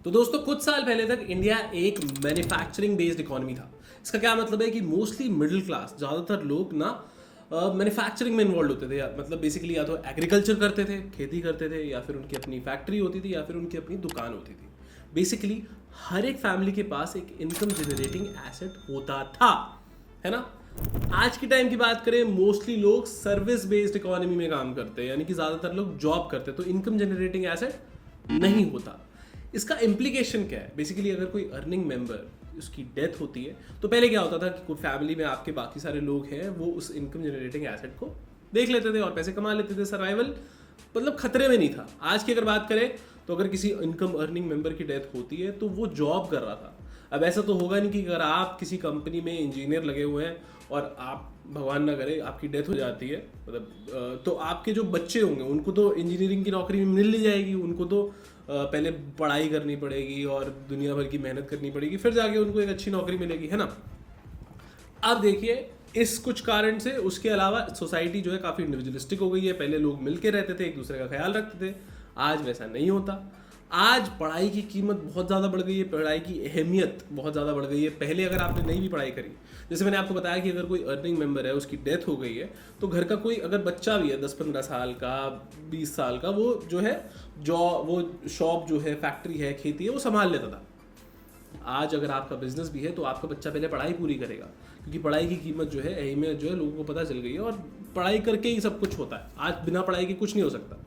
तो दोस्तों कुछ साल पहले तक इंडिया एक मैन्युफैक्चरिंग बेस्ड इकोनॉमी था। इसका क्या मतलब है कि मोस्टली मिडिल क्लास ज़्यादातर लोग ना मैन्युफैक्चरिंग में इन्वॉल्व होते थे, मतलब बेसिकली या तो एग्रीकल्चर करते थे, खेती करते थे, या फिर उनकी अपनी फैक्ट्री होती थी, या फिर उनकी अपनी दुकान होती थी। बेसिकली हर एक फैमिली के पास एक इनकम जनरेटिंग एसेट होता था, है ना। आज की टाइम की बात करें, मोस्टली लोग सर्विस बेस्ड इकोनॉमी में काम करते हैं, यानी कि ज़्यादातर लोग जॉब करते हैं, तो इनकम जनरेटिंग एसेट नहीं होता। इसका इम्प्लीकेशन क्या है? बेसिकली अगर कोई अर्निंग मेंबर उसकी डेथ होती है, तो पहले क्या होता था कि कोई फैमिली में आपके बाकी सारे लोग हैं, वो उस इनकम जनरेटिंग एसेट को देख लेते थे और पैसे कमा लेते थे। सर्वाइवल मतलब खतरे में नहीं था। आज की अगर बात करें तो अगर किसी इनकम अर्निंग मेंबर की डेथ होती है तो वो जॉब कर रहा था। अब ऐसा तो होगा नहीं कि अगर आप किसी कंपनी में इंजीनियर लगे हुए हैं और आप भगवान ना करे आपकी डेथ हो जाती है, मतलब तो आपके जो बच्चे होंगे उनको तो इंजीनियरिंग की नौकरी मिल नहीं जाएगी। उनको तो पहले पढ़ाई करनी पड़ेगी और दुनिया भर की मेहनत करनी पड़ेगी, फिर जाके उनको एक अच्छी नौकरी मिलेगी, है ना। अब देखिए, इस कुछ कारण से उसके अलावा सोसाइटी जो है काफ़ी इंडिविजुअलिस्टिक हो गई है। पहले लोग मिलके रहते थे, एक दूसरे का ख्याल रखते थे, आज वैसा नहीं होता। आज पढ़ाई की कीमत बहुत ज़्यादा बढ़ गई है, पढ़ाई की अहमियत बहुत ज़्यादा बढ़ गई है। पहले अगर आपने नहीं भी पढ़ाई करी, जैसे मैंने आपको बताया कि अगर कोई अर्निंग मेंबर है उसकी डेथ हो गई है, तो घर का कोई अगर बच्चा भी है 10-15 साल का, 20 साल का, वो जो है वो शॉप जो है, फैक्ट्री है, खेती है, वो संभाल लेता था। आज अगर आपका बिजनेस भी है तो आपका बच्चा पहले पढ़ाई पूरी करेगा, क्योंकि पढ़ाई की कीमत जो है, अहमियत जो है, लोगों को पता चल गई है और पढ़ाई करके ही सब कुछ होता है। आज बिना पढ़ाई के कुछ नहीं हो सकता,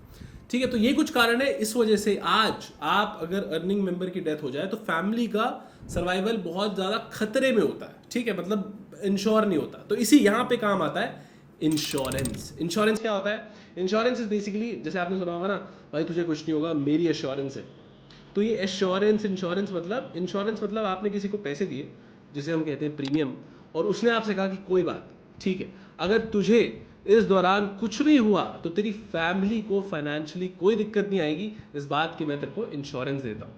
ठीक है। तो ये कुछ कारण है। इस वजह से आज आप अगर अर्निंग मेंबर की डेथ हो जाए तो फैमिली का सर्वाइवल बहुत ज़्यादा खतरे में होता है, ठीक है, मतलब इंश्योर नहीं होता। तो इसी यहाँ पे काम आता है इंश्योरेंस। इंश्योरेंस क्या होता है? इंश्योरेंस इज बेसिकली, जैसे आपने सुना होगा ना, भाई तुझे कुछ नहीं होगा, मेरी एश्योरेंस है। तो ये एश्योरेंस, इंश्योरेंस मतलब आपने किसी को पैसे दिए, जिसे हम कहते हैं प्रीमियम, और उसने आपसे कहा कि कोई बात ठीक है, अगर तुझे इस दौरान कुछ भी हुआ तो तेरी फैमिली को फाइनेंशियली कोई दिक्कत नहीं आएगी, इस बात की मैं तेरे को इंश्योरेंस देता हूँ।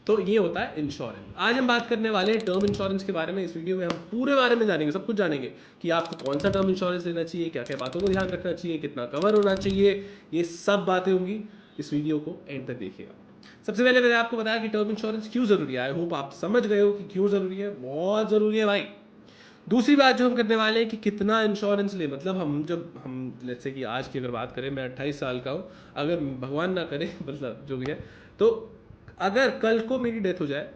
तो ये होता है इंश्योरेंस। आज हम बात करने वाले हैं टर्म इंश्योरेंस के बारे में। इस वीडियो में हम पूरे बारे में जानेंगे, सब कुछ जानेंगे कि आपको कौन सा टर्म इंश्योरेंस लेना चाहिए, क्या क्या बातों को ध्यान रखना चाहिए, कितना कवर होना चाहिए, ये सब बातें होंगी। इस वीडियो को एंड तक देखिएगा। सबसे पहले मैंने आपको बताया कि टर्म इंश्योरेंस क्यों जरूरी है। आई होप आप समझ गए हो कि क्यों जरूरी है, बहुत जरूरी है भाई। दूसरी बात जो हम करने वाले हैं कि कितना इंश्योरेंस ले, मतलब हम जैसे कि आज की अगर बात करें, मैं 28 साल का हूँ, अगर भगवान ना करे मतलब जो भी है, तो अगर कल को मेरी डेथ हो जाए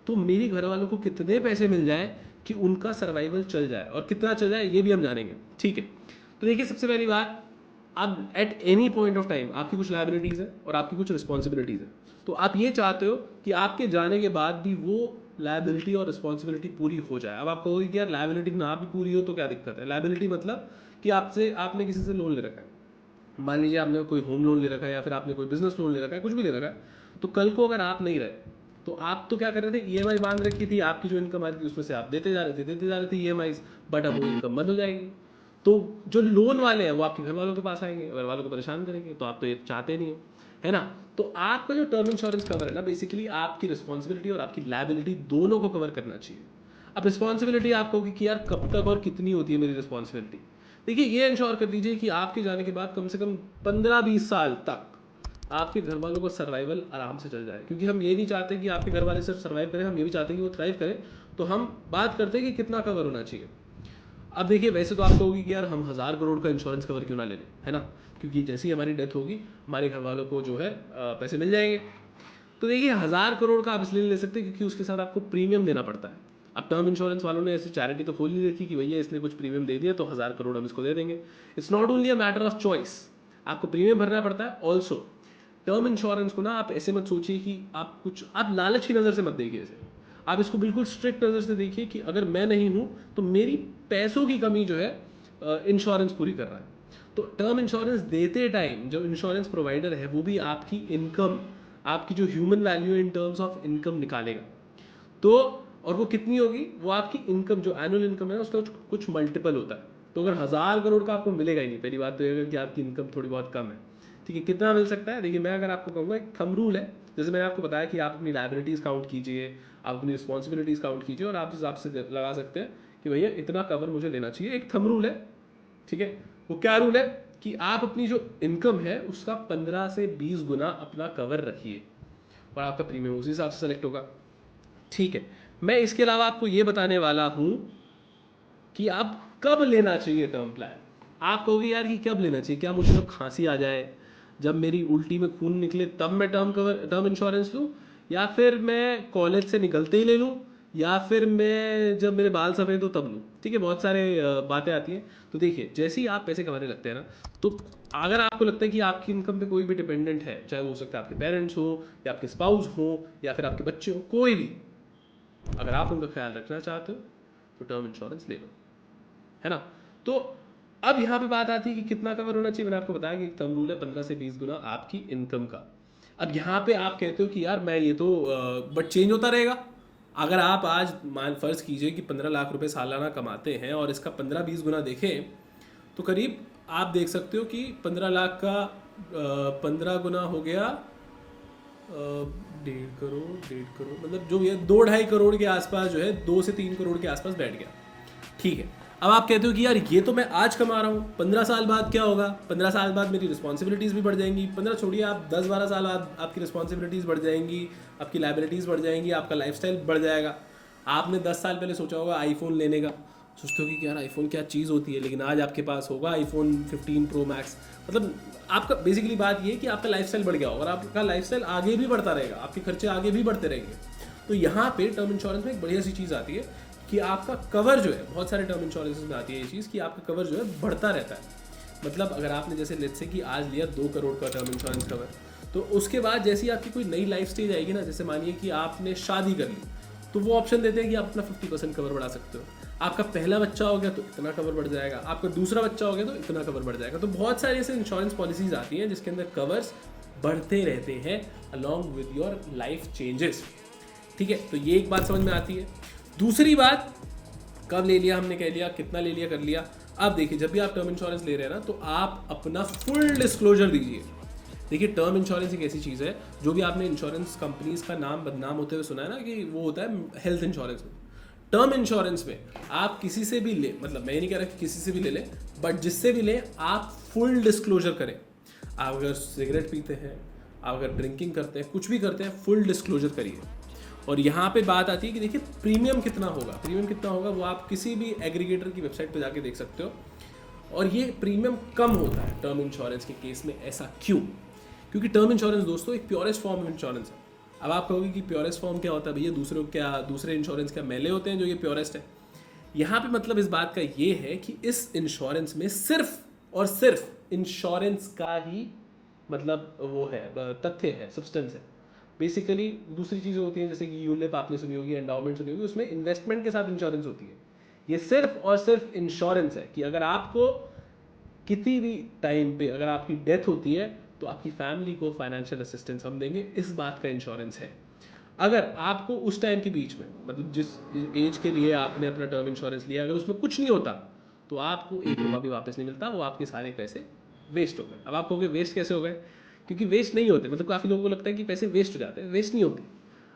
तो मेरी घर वालों को कितने पैसे मिल जाए कि उनका सर्वाइवल चल जाए, और कितना चल जाए ये भी हम जानेंगे, ठीक है। तो देखिए, सबसे पहली बात, अब at any point of time आपकी कुछ लाइबिलिटीज़ है और आपकी कुछ रिस्पॉन्सिबिलिटीज़ है। तो आप ये चाहते हो कि आपके जाने के बाद भी वो लाइबिलिटी और रिस्पॉन्सिबिलिटी पूरी हो जाए। अब आप कहोगे कि यार लाइबिलिटी ना भी पूरी हो तो क्या दिक्कत है। लाइबिलिटी मतलब कि आपने किसी से लोन ले रखा है, मान लीजिए आपने कोई होम लोन ले रखा है, या फिर आपने कोई बिजनेस लोन ले रखा है, कुछ भी ले रखा है। तो कल को अगर आप नहीं रहे तो आप तो क्या कर रहे थे, ईएमआई बांध रखी थी, आपकी जो इनकम आ रही थी उसमें से आप देते जा रहे थे ईएमआई, बट अब वो इनकम बंद हो जाएगी। तो जो लोन वाले हैं वो आपके घर वालों के पास आएंगे, घर वालों को परेशान करेंगे, तो आप तो ये चाहते नहीं हो, है ना। तो आपका जो टर्म इंश्योरेंस कवर है ना, बेसिकली आपकी रिस्पॉन्सिबिलिटी और आपकी लायबिलिटी दोनों को कवर करना चाहिए। अब रिस्पॉन्सिबिलिटी आपको होगी कि यार कब तक और कितनी होती है मेरी रिस्पॉन्सिबिलिटी। देखिए, ये इंश्योर कर लीजिए कि आपके जाने के बाद कम से कम 15-20 साल तक आपके घर वालों का सर्वाइवल आराम से चल जाए, क्योंकि हम ये नहीं चाहते कि आपके घर वाले सिर्फ सर्वाइव करें, हम ये भी चाहते हैं कि वो थ्राइव करें। तो हम बात करते हैं कि कितना कवर होना चाहिए। अब देखिए, वैसे तो आपको होगी कि यार हम 1000 करोड़ का इंश्योरेंस कवर क्यों ना ले लें, है ना, क्योंकि जैसे ही हमारी डेथ होगी हमारे घर वालों को जो है पैसे मिल जाएंगे। तो देखिए, 1000 करोड़ का आप इसलिए नहीं ले सकते क्योंकि उसके साथ आपको प्रीमियम देना पड़ता है। अब टर्म इंश्योरेंस वालों ने ऐसी चैरिटी तो खोल नहीं रखी कि भैया इसने कुछ प्रीमियम दे दिया तो 1000 करोड़ हम इसको दे देंगे। It's not only a matter of choice, आपको प्रीमियम भरना पड़ता है ऑल्सो। टर्म इंश्योरेंस को ना आप ऐसे मत सोचिए कि आप लालच की नज़र से मत देखिए इसे। आप इसको बिल्कुल स्ट्रिक्ट नज़र से देखिए कि अगर मैं नहीं हूँ तो मेरी पैसों की कमी जो है इंश्योरेंस पूरी कर रहा है। तो टर्म इंश्योरेंस देते टाइम जो इंश्योरेंस प्रोवाइडर है वो भी आपकी इनकम, आपकी जो human value in terms of income निकालेगा। तो और वो कितनी होगी, वो आपकी इनकम जो एनुअल इनकम है उसका कुछ मल्टीपल होता है। तो अगर 1000 करोड़ का आपको मिलेगा ही नहीं, पहली बात तो ये कि आपकी इनकम थोड़ी बहुत कम है, ठीक है। कितना मिल सकता है, देखिए मैं अगर आपको कहूँगा, एक थंब रूल है, जैसे मैंने आपको बताया कि आप अपनी लाइबिलिटीज़ काउंट कीजिए, आप अपनी रिस्पॉन्सिबिलिटीज़ काउंट कीजिए, और आप इस हिसाब से लगा सकते हैं कि भैया इतना कवर मुझे लेना चाहिए। एक थंब रूल है, ठीक है। वो क्या रूल है कि आप अपनी जो इनकम है उसका 15 से 20 गुना अपना कवर रखिए। और आपका प्रीमियम उसी हिसाब से सेलेक्ट होगा। ठीक है, मैं इसके अलावा आपको ये बताने वाला हूँ कि आप कब लेना चाहिए टर्म प्लान। आप कहोगे यार कि कब लेना चाहिए, क्या मुझे जब खांसी आ जाए, जब मेरी उल्टी में खून निकले तब मैं टर्म इंश्योरेंस लूँ, या फिर मैं कॉलेज से निकलते ही ले लूँ, या फिर मैं जब मेरे बाल सफ़ेद हो तब लूँ। ठीक है, बहुत सारे बातें आती हैं। तो देखिए, जैसे ही आप पैसे कमाने लगते हैं ना, तो अगर आपको लगता है कि आपकी इनकम पे कोई भी डिपेंडेंट है, चाहे वो हो सकता है आपके पेरेंट्स हो या आपके स्पाउस हो या फिर आपके बच्चे हो, कोई भी, अगर आप उनका ख्याल रखना चाहते हो तो टर्म इंश्योरेंस ले लो, है ना। तो अब यहाँ पे बात आती है कि कितना कवर होना चाहिए। मैंने आपको बताया कि टर्म रूल है 15 से 20 गुना आपकी इनकम का। अब यहाँ पे आप कहते हो कि यार मैं ये तो बट चेंज होता रहेगा। अगर आप आज मान फर्ज कीजिए कि 15 लाख रुपए सालाना कमाते हैं और इसका 15-20 गुना देखें तो करीब आप देख सकते हो कि 15 लाख का 15 गुना हो गया 1.5 करोड़ मतलब जो ये 2-2.5 करोड़ के आसपास जो है 2 से 3 करोड़ के आसपास बैठ गया। ठीक है, अब आप कहते हो कि यार ये तो मैं आज कमा रहा हूँ, 15 साल बाद क्या होगा, 15 साल बाद मेरी रिस्पॉन्सिबिलिटीज़ भी बढ़ जाएंगी। 15 छोड़िए, आप 10-12 साल बाद आपकी रिस्पॉन्सिबिलिटीज़ बढ़ जाएंगी, आपकी लाइबिलिटीज़ बढ़ जाएंगी, आपका लाइफस्टाइल बढ़ जाएगा। आपने 10 साल पहले सोचा होगा आईफोन लेने का, सोचते हो कि यार आईफोन क्या चीज़ होती है, लेकिन आज आपके पास होगा आईफोन 15 प्रो मैक्स। मतलब आपका बेसिकली बात ये है कि आपका लाइफस्टाइल बढ़ गया होगा और आपका लाइफस्टाइल आगे भी बढ़ता रहेगा, आपके खर्चे आगे भी बढ़ते रहेंगे। तो यहाँ पे टर्म इंश्योरेंस में एक बढ़िया सी चीज़ आती है कि आपका कवर जो है, बहुत सारे टर्म इंश्योरेंस में आती है ये चीज़ कि आपका कवर जो है बढ़ता रहता है। मतलब अगर आपने जैसे लेट्स से कि आज लिया 2 करोड़ का टर्म इंश्योरेंस कवर, तो उसके बाद जैसे ही आपकी कोई नई लाइफ स्टेज आएगी ना, जैसे मानिए कि आपने शादी कर ली, तो वो ऑप्शन देते हैं कि आप अपना 50% कवर बढ़ा सकते हो। आपका पहला बच्चा हो गया तो इतना कवर बढ़ जाएगा, आपका दूसरा बच्चा हो गया तो इतना कवर बढ़ जाएगा। तो बहुत सारी ऐसे इंश्योरेंस पॉलिसीज आती हैं जिसके अंदर कवर्स बढ़ते रहते हैं along with your life changes. ठीक है, तो ये एक बात समझ में आती है। दूसरी बात, कब ले लिया हमने कह लिया, कितना ले लिया कर लिया। अब देखिए, जब भी आप टर्म इंश्योरेंस ले रहे हैं ना, तो आप अपना फुल डिस्क्लोजर दीजिए। देखिए, टर्म इंश्योरेंस एक ऐसी चीज़ है, जो भी आपने इंश्योरेंस कंपनीज का नाम बदनाम होते हुए सुना है ना कि वो होता है हेल्थ इंश्योरेंस में। टर्म इंश्योरेंस में आप किसी से भी ले, मतलब मैं ये नहीं कह रहा कि किसी से भी ले लें, बट जिससे भी लें आप फुल डिस्क्लोजर करें। आप अगर सिगरेट पीते हैं, आप अगर ड्रिंकिंग करते हैं, कुछ भी करते हैं, फुल डिस्क्लोजर करिए। और यहाँ पे बात आती है कि देखिए प्रीमियम कितना होगा। प्रीमियम कितना होगा वो आप किसी भी एग्रीगेटर की वेबसाइट पे जाके देख सकते हो। और ये प्रीमियम कम होता है टर्म इंश्योरेंस के केस में। ऐसा क्यों? क्योंकि टर्म इंश्योरेंस दोस्तों एक प्योरेस्ट फॉर्म ऑफ इंश्योरेंस है। अब आप कहोगे कि प्योरेस्ट फॉर्म क्या होता है भैया, दूसरे इंश्योरेंस क्या मेले होते हैं जो ये प्योरेस्ट है? यहाँ पे मतलब इस बात का ये है कि इस इंश्योरेंस में सिर्फ और सिर्फ इंश्योरेंस का ही मतलब वो है, तथ्य है, सब्सटेंस है। बेसिकली दूसरी चीज़ें होती हैं जैसे कि यूलिप आपने सुनी होगी, एंडाउमेंट सुनी होगी, उसमें इन्वेस्टमेंट के साथ इंश्योरेंस होती है। ये सिर्फ और सिर्फ इंश्योरेंस है कि अगर आपको किसी भी टाइम पे अगर आपकी डेथ होती है तो आपकी फैमिली को फाइनेंशियल असिस्टेंस हम देंगे, इस बात का इंश्योरेंस है। अगर आपको उस टाइम के बीच में, मतलब जिस एज के लिए आपने अपना टर्म इंश्योरेंस लिया, अगर उसमें कुछ नहीं होता तो आपको 1 रुपया भी वापस नहीं मिलता, वो आपके सारे पैसे वेस्ट हो गए। अब आप कहोगे वेस्ट कैसे हो गए? क्योंकि वेस्ट नहीं होते, मतलब काफ़ी लोगों को लगता है कि पैसे वेस्ट हो जाते हैं, वेस्ट नहीं होते।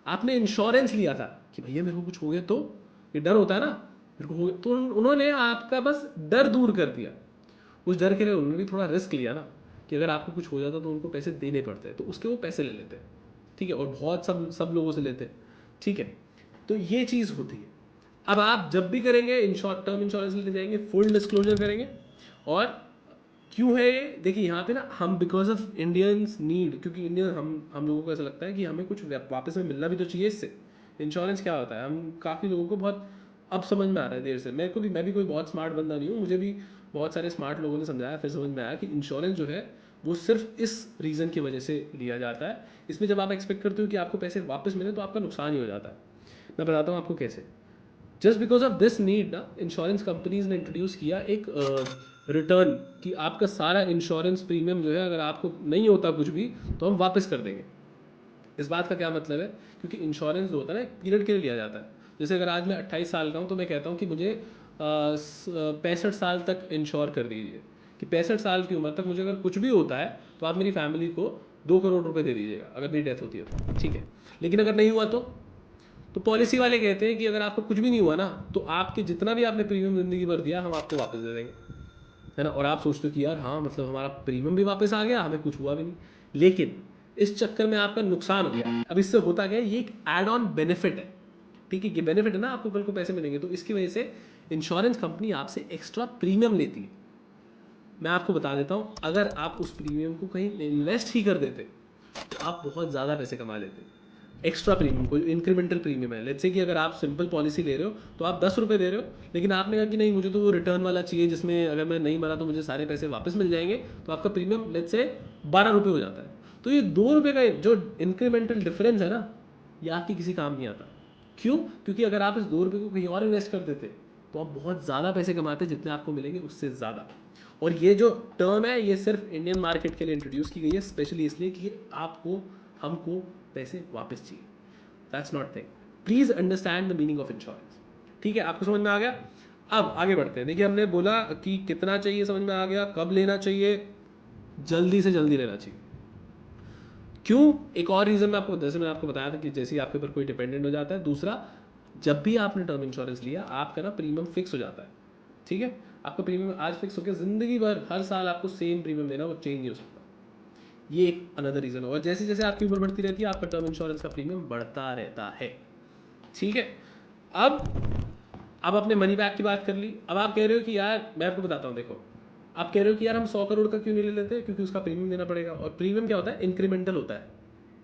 आपने इंश्योरेंस लिया था कि भैया मेरे को कुछ हो गया तो, ये डर होता है ना, मेरे को हो गया तो, उन्होंने आपका बस डर दूर कर दिया। उस डर के लिए उन्होंने भी थोड़ा रिस्क लिया ना कि अगर आपको कुछ हो जाता तो उनको पैसे देने पड़ते हैं, तो उसके वो पैसे ले लेते हैं। ठीक है, और बहुत सब लोगों से लेते हैं। ठीक है, तो ये चीज़ होती है। अब आप जब भी करेंगे टर्म इंश्योरेंस लेते जाएंगे, फुल डिस्क्लोजर करेंगे। और क्यों है ये? देखिए यहाँ पे ना हम बिकॉज ऑफ इंडियंस नीड, क्योंकि इंडियन हम लोगों को ऐसा लगता है कि हमें कुछ वापस में मिलना भी तो चाहिए इससे। इंश्योरेंस क्या होता है, हम काफ़ी लोगों को बहुत अब समझ में आ रहा है देर से। मैं भी कोई बहुत स्मार्ट बंदा नहीं हूँ, मुझे भी बहुत सारे स्मार्ट लोगों ने समझाया, फिर समझ में आया कि इंश्योरेंस जो है वो सिर्फ इस रीज़न की वजह से लिया जाता है। इसमें जब आप एक्सपेक्ट करते हो कि आपको पैसे वापस मिले तो आपका नुकसान ही हो जाता है। मैं बताता हूँ आपको कैसे। Just because of this need ना, इंश्योरेंस कंपनीज ने इंट्रोड्यूस किया एक रिटर्न कि आपका सारा इंश्योरेंस प्रीमियम जो है, अगर आपको नहीं होता कुछ भी तो हम वापस कर देंगे। इस बात का क्या मतलब है? क्योंकि इंश्योरेंस जो होता है ना, एक पीरियड के लिए लिया जाता है। जैसे अगर आज मैं 28 साल का हूँ तो मैं कहता हूँ कि मुझे 65 साल तक इंश्योर कर दीजिए, कि 65 साल की उम्र तक मुझे अगर कुछ भी होता है तो आप मेरी फैमिली को 2 करोड़ रुपए दे दीजिएगा अगर मेरी डेथ होती है तो। ठीक है, लेकिन अगर नहीं हुआ तो पॉलिसी वाले कहते हैं कि अगर आपको कुछ भी नहीं हुआ ना, तो आपके जितना भी आपने प्रीमियम ज़िंदगी भर दिया हम आपको वापस दे देंगे, है ना। और आप सोचते हो कि यार हाँ, मतलब हमारा प्रीमियम भी वापस आ गया, हमें कुछ हुआ भी नहीं। लेकिन इस चक्कर में आपका नुकसान हो गया। अब इससे होता क्या है, ये एक एड ऑन बेनिफिट है, ठीक है, ये बेनिफिट है ना, आपको कल को पैसे मिलेंगे, तो इसकी वजह से इंश्योरेंस कंपनी आपसे एक्स्ट्रा प्रीमियम लेती है। मैं आपको बता देता हूँ, अगर आप उस प्रीमियम को कहीं इन्वेस्ट ही कर देते तो आप बहुत ज़्यादा पैसे कमा लेते। एक्स्ट्रा प्रीमियम को इंक्रीमेंटल प्रीमियम है, लेट्स से कि अगर आप सिंपल पॉलिसी ले रहे हो तो आप 10 रुपये दे रहे हो, लेकिन आपने कहा कि नहीं मुझे तो वो रिटर्न वाला चाहिए जिसमें अगर मैं नहीं मरा तो मुझे सारे पैसे वापस मिल जाएंगे, तो आपका प्रीमियम लेट्स से 12 रुपये हो जाता है। तो ये 2 रुपये का जो इंक्रीमेंटल डिफरेंस है ना, ये आपकी किसी काम नहीं आता। क्यों? क्योंकि अगर आप इस 2 रुपये को कहीं और इन्वेस्ट कर देते तो आप बहुत ज़्यादा पैसे कमाते, जितने आपको मिलेंगे उससे ज़्यादा। और ये जो टर्म है ये सिर्फ इंडियन मार्केट के लिए इंट्रोड्यूस की गई है, स्पेशली इसलिए कि आपको हमको पैसे वापस चाहिए। That's not thing. Please understand the meaning of insurance. ठीक है, आपको समझ में आ गया? अब आगे बढ़ते हैं। देखिए, हमने बोला कि कितना चाहिए, समझ में आ गया, कब लेना चाहिए, जल्दी से जल्दी लेना चाहिए। क्यों? एक और रीज़न मैं आपको, जैसे मैंने आपको बताया था कि जैसे ही आपके ऊपर कोई डिपेंडेंट हो जाता है। दूसरा, जब भी आपने टर्म इंश्योरेंस लिया आपका ना प्रीमियम फिक्स हो जाता है। ठीक है, आपका प्रीमियम आज फिक्स हो गया, ज़िंदगी भर हर साल आपको सेम प्रीमियम देना, वो चेंज नहीं हो सकता। ये एक अनदर रीज़न है। और जैसे जैसे आपकी उम्र बढ़ती रहती है आपका टर्म इंश्योरेंस का प्रीमियम बढ़ता रहता है। ठीक है, अब आपने मनी बैक की बात कर ली। अब आप कह रहे हो कि यार, मैं आपको बताता हूँ, देखो, आप कह रहे हो कि यार हम 100 करोड़ का क्यों नहीं ले लेते, क्योंकि उसका प्रीमियम देना पड़ेगा। और प्रीमियम क्या होता है? इंक्रीमेंटल होता है,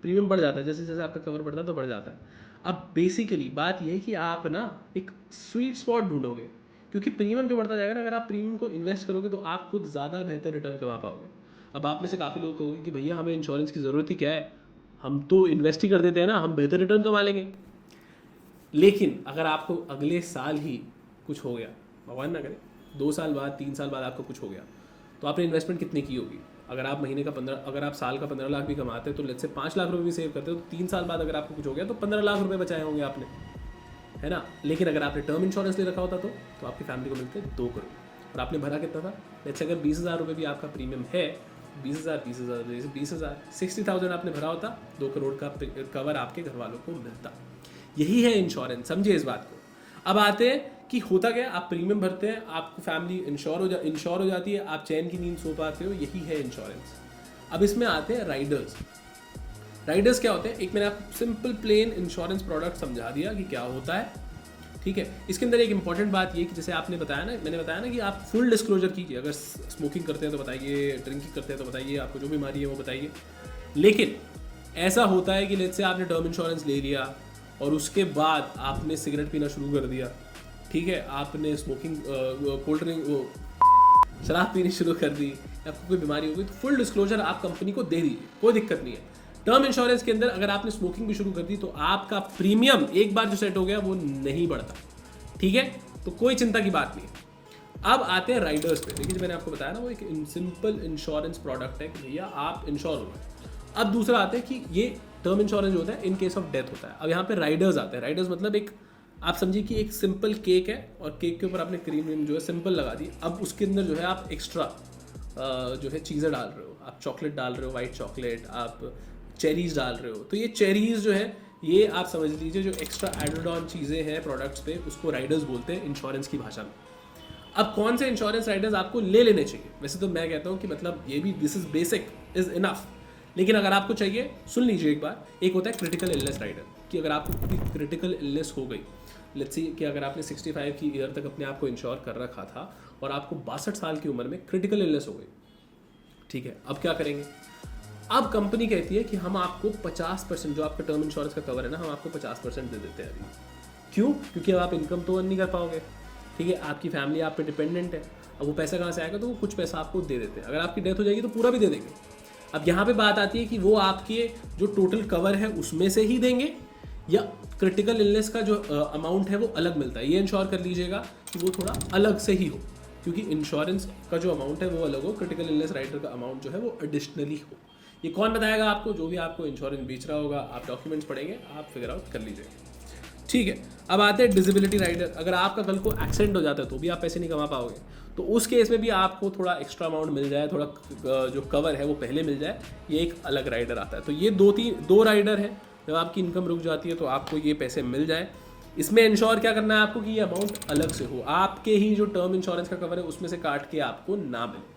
प्रीमियम बढ़ जाता है जैसे जैसे आपका कवर बढ़ता है तो बढ़ जाता है। अब बेसिकली बात यह है कि आप ना एक स्वीट स्पॉट ढूंढोगे, क्योंकि प्रीमियम जो बढ़ता जाएगा ना, अगर आप प्रीमियम को इन्वेस्ट करोगे तो आप खुद ज़्यादा बेहतर रिटर्न कमा पाओगे। अब आप में से काफ़ी लोग कहोगे कि भैया हमें इंश्योरेंस की ज़रूरत ही क्या है, हम तो इन्वेस्ट ही कर देते हैं ना, हम बेहतर रिटर्न कमा लेंगे। लेकिन अगर आपको अगले साल ही कुछ हो गया, भगवान ना करे, 2 साल बाद 3 साल बाद आपको कुछ हो गया, तो आपने इन्वेस्टमेंट कितने की होगी? अगर आप महीने का 15, अगर आप साल का 15 लाख भी कमाते हो तो लेट्स से 5 लाख रुपए भी सेव करते हो, तो 3 साल बाद अगर आपको कुछ हो गया तो 15 लाख रुपए बचाए होंगे आपने, है ना। लेकिन अगर आपने टर्म इंश्योरेंस ले रखा होता तो आपकी फैमिली को मिलते 2 करोड़, और आपने भरा कितना था? लेट्स से अगर 20,000 रुपये भी आपका प्रीमियम है, 20,000 60,000 आपने भरा होता, 2 करोड़ का कवर आपके घर वालों को मिलता। यही है इंश्योरेंस, समझिए इस बात को। अब आते हैं कि होता क्या, आप प्रीमियम भरते हैं, आपकी फैमिली इंश्योर हो जाती है, आप चैन की नींद सो पाते हो, यही है इंश्योरेंस। अब इसमें आते हैं राइडर्स। राइडर्स क्या होते हैं? एक मैंने आपको सिंपल प्लेन इंश्योरेंस प्रोडक्ट समझा दिया कि क्या होता है। ठीक है, इसके अंदर एक इंपॉर्टेंट बात ये कि जैसे आपने बताया ना, मैंने बताया ना कि आप फुल डिस्क्लोजर कीजिए। अगर स्मोकिंग करते हैं तो बताइए, ड्रिंकिंग करते हैं तो बताइए, आपको जो बीमारी है वो बताइए। लेकिन ऐसा होता है कि लेट्स से आपने टर्म इंश्योरेंस ले लिया और उसके बाद आपने सिगरेट पीना शुरू कर दिया, ठीक है, आपने स्मोकिंग कोल्ड ड्रिंक शराब पीनी शुरू कर दी, आपको कोई बीमारी हो गई, तो फुल डिस्क्लोजर आप कंपनी को दे दीजिए, कोई दिक्कत नहीं है। टर्म इंश्योरेंस के अंदर अगर आपने स्मोकिंग भी शुरू कर दी तो आपका प्रीमियम एक बार जो सेट हो गया वो नहीं बढ़ता। ठीक है, तो कोई चिंता की बात नहीं है। अब आते हैं राइडर्स पे। देखिए, मैंने आपको बताया ना, वो एक सिंपल इंश्योरेंस प्रोडक्ट है कि भैया आप इंश्योर हो। अब दूसरा आता है कि ये टर्म इंश्योरेंस जो होता है इन केस ऑफ डेथ होता है। अब यहाँ पे राइडर्स आते हैं। राइडर्स मतलब एक, आप समझिए कि एक सिंपल केक है और केक के ऊपर आपने क्रीम जो है सिंपल लगा दी। अब उसके अंदर जो है आप एक्स्ट्रा जो है चीज़ें डाल रहे हो, आप चॉकलेट डाल रहे हो, वाइट चॉकलेट, आप चेरीज डाल रहे हो। तो ये चेरीज जो है, ये आप समझ लीजिए जो एक्स्ट्रा एडेड ऑन चीज़ें हैं प्रोडक्ट्स पे, उसको राइडर्स बोलते हैं इंश्योरेंस की भाषा में। अब कौन से इंश्योरेंस राइडर्स आपको ले लेने चाहिए? वैसे तो मैं कहता हूँ कि मतलब ये भी this is basic is enough, लेकिन अगर आपको चाहिए सुन लीजिए एक बार। एक होता है क्रिटिकल इलनेस राइडर, कि अगर आपको कोई क्रिटिकल इलनेस हो गई, लेट्स सी कि अगर आपने 65 की ईयर तक अपने आप को इंश्योर कर रखा था और आपको 62 साल की उम्र में क्रिटिकल इलनेस हो गई, ठीक है, अब क्या करेंगे? अब कंपनी कहती है कि हम आपको 50%, जो आपका टर्म इंश्योरेंस का कवर है ना, हम आपको 50% दे देते हैं अभी। क्यों? क्योंकि अब आप इनकम तो अर्न नहीं कर पाओगे, ठीक है, आपकी फैमिली आप पे डिपेंडेंट है। अब वो पैसा कहाँ से आएगा? तो वो कुछ पैसा आपको दे देते हैं। अगर आपकी डेथ हो जाएगी तो पूरा भी दे देंगे। अब यहाँ पे बात आती है कि वो आपके जो टोटल कवर है उसमें से ही देंगे, या क्रिटिकल इलनेस का जो अमाउंट है वो अलग मिलता है। ये इंश्योर कर लीजिएगा कि वो थोड़ा अलग से ही हो, क्योंकि इंश्योरेंस का जो अमाउंट है वो अलग हो, क्रिटिकल इलनेस राइडर का अमाउंट जो है वो एडिशनली हो। ये कौन बताएगा आपको? जो भी आपको इंश्योरेंस बेच रहा होगा, आप डॉक्यूमेंट्स पढ़ेंगे, आप फिगर आउट कर लीजिएगा। ठीक है, अब आते हैं डिसेबिलिटी राइडर। अगर आपका कल को एक्सीडेंट हो जाता है तो भी आप पैसे नहीं कमा पाओगे, तो उस केस में भी आपको थोड़ा एक्स्ट्रा अमाउंट मिल जाए, थोड़ा जो कवर है वो पहले मिल जाए, ये एक अलग राइडर आता है। तो ये दो राइडर है। जब आपकी इनकम रुक जाती है तो आपको ये पैसे मिल जाए। इसमें इंश्योर क्या करना है आपको कि ये अमाउंट अलग से हो, आपके ही जो टर्म इंश्योरेंस का कवर है उसमें से काट के आपको ना मिले।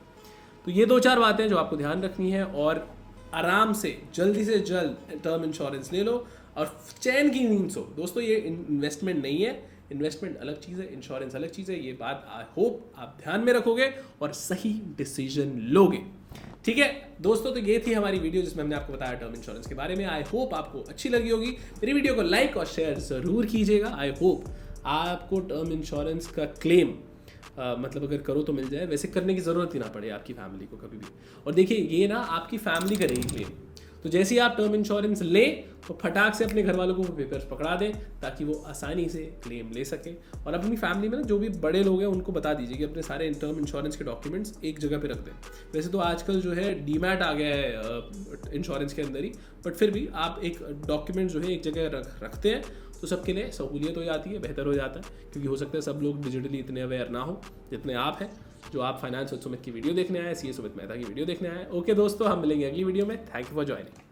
तो ये 2-4 बातें जो आपको ध्यान रखनी है। और आराम से जल्दी जल्द टर्म इंश्योरेंस ले लो और चैन की नींद सो। दोस्तों ये इन्वेस्टमेंट नहीं है, इन्वेस्टमेंट अलग चीज़ है, इंश्योरेंस अलग चीज़ है। ये बात आई होप आप ध्यान में रखोगे और सही डिसीजन लोगे। ठीक है दोस्तों, तो ये थी हमारी वीडियो जिसमें हमने आपको बताया टर्म इंश्योरेंस के बारे में। आई होप आपको अच्छी लगी होगी। मेरी वीडियो को लाइक और शेयर ज़रूर कीजिएगा। आई होप आपको टर्म इंश्योरेंस का क्लेम मतलब अगर करो तो मिल जाए, वैसे करने की ज़रूरत ही ना पड़े आपकी फैमिली को कभी भी। और देखिए ये ना आपकी फैमिली करेगी क्लेम, तो जैसे ही आप टर्म इंश्योरेंस लें तो फटाक से अपने घर वालों को पेपर्स पकड़ा दें ताकि वो आसानी से क्लेम ले सकें। और अपनी फैमिली में ना जो भी बड़े लोग हैं उनको बता दीजिए कि अपने सारे टर्म इंश्योरेंस के डॉक्यूमेंट्स एक जगह पे रख दें। वैसे तो आजकल जो है डीमैट आ गया है इंश्योरेंस के अंदर ही, बट फिर भी आप एक डॉक्यूमेंट जो है एक जगह रखते हैं तो सबके लिए सहूलियत हो जाती है, बेहतर हो जाता है। क्योंकि हो सकता है सब लोग डिजिटली इतने अवेयर ना हो जितने आप हैं, जो आप फाइनेंस विद सुमित की वीडियो देखने आए, सीए सुमित मेहता की वीडियो देखने आए। ओके दोस्तों, हम मिलेंगे अगली वीडियो में। Thank you for joining.